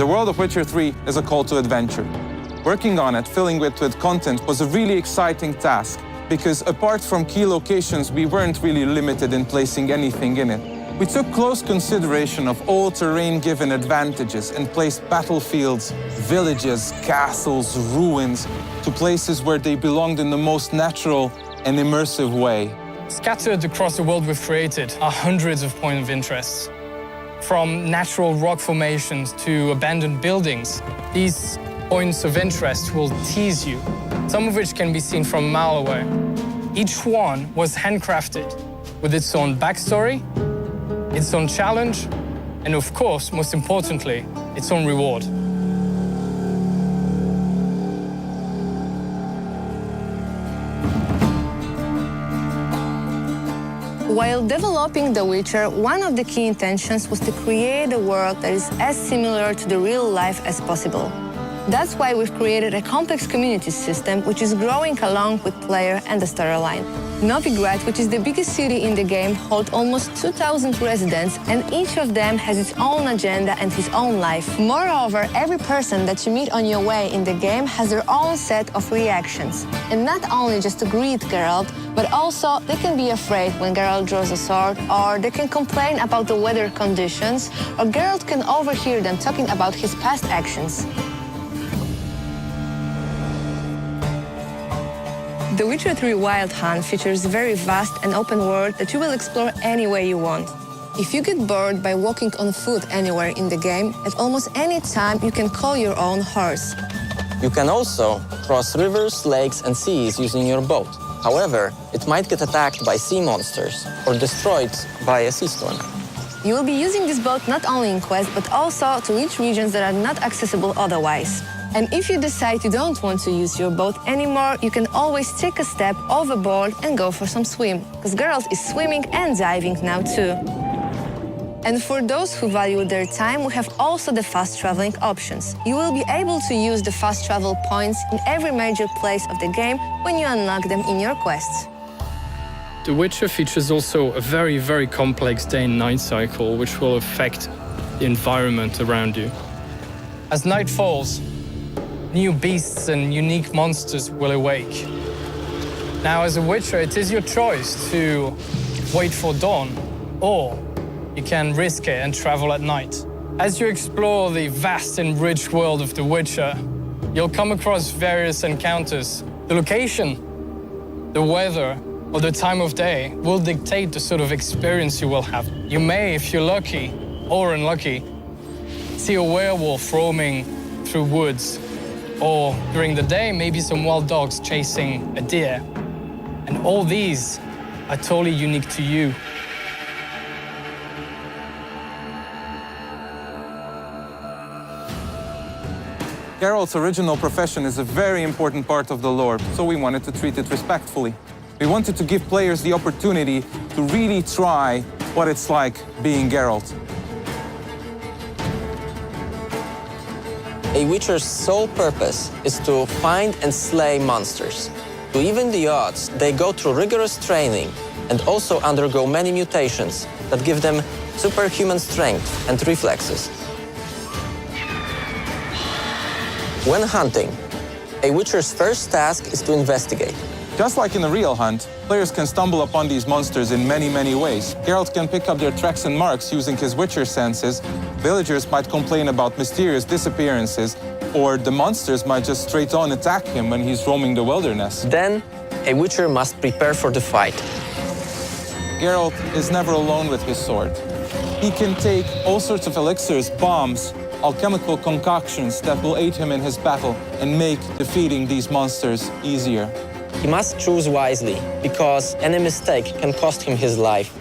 The world of Witcher 3 is a call to adventure. Working on it, filling it with content, was a really exciting task, because apart from key locations, we weren't really limited in placing anything in it. We took close consideration of all terrain-given advantages and placed battlefields, villages, castles, ruins to places where they belonged in the most natural and immersive way. Scattered across the world we've created are hundreds of points of interest. From natural rock formations to abandoned buildings, these points of interest will tease you, some of which can be seen from a mile away. Each one was handcrafted with its own backstory, its own challenge, and of course, most importantly, its own reward. While developing The Witcher, one of the key intentions was to create a world that is as similar to the real life as possible. That's why we've created a complex community system which is growing along with player and the storyline. Novigrad, which is the biggest city in the game, holds almost 2,000 residents, and each of them has its own agenda and his own life. Moreover, every person that you meet on your way in the game has their own set of reactions. And not only just to greet Geralt, but also they can be afraid when Geralt draws a sword, or they can complain about the weather conditions, or Geralt can overhear them talking about his past actions. The Witcher 3 Wild Hunt features a very vast and open world that you will explore any way you want. If you get bored by walking on foot anywhere in the game, at almost any time you can call your own horse. You can also cross rivers, lakes, and seas using your boat. However, it might get attacked by sea monsters or destroyed by a sea storm. You will be using this boat not only in quests, but also to reach regions that are not accessible otherwise. And if you decide you don't want to use your boat anymore, you can always take a step overboard and go for some swim, because Geralt is swimming and diving now too. And for those who value their time, we have also the fast traveling options. You will be able to use the fast travel points in every major place of the game when you unlock them in your quests. The Witcher features also a very, very complex day and night cycle, which will affect the environment around you. As night falls, new beasts and unique monsters will awake. Now, as a Witcher, it is your choice to wait for dawn, or you can risk it and travel at night. As you explore the vast and rich world of The Witcher, you'll come across various encounters. The location, the weather, or the time of day will dictate the sort of experience you will have. You may, if you're lucky or unlucky, see a werewolf roaming through woods, or during the day, maybe some wild dogs chasing a deer. And all these are totally unique to you. Geralt's original profession is a very important part of the lore, so we wanted to treat it respectfully. We wanted to give players the opportunity to really try what it's like being Geralt. A Witcher's sole purpose is to find and slay monsters. To even the odds, they go through rigorous training and also undergo many mutations that give them superhuman strength and reflexes. When hunting, a Witcher's first task is to investigate. Just like in a real hunt, players can stumble upon these monsters in many, many ways. Geralt can pick up their tracks and marks using his Witcher senses. Villagers might complain about mysterious disappearances, or the monsters might just straight on attack him when he's roaming the wilderness. Then, a Witcher must prepare for the fight. Geralt is never alone with his sword. He can take all sorts of elixirs, bombs, alchemical concoctions that will aid him in his battle and make defeating these monsters easier. He must choose wisely, because any mistake can cost him his life.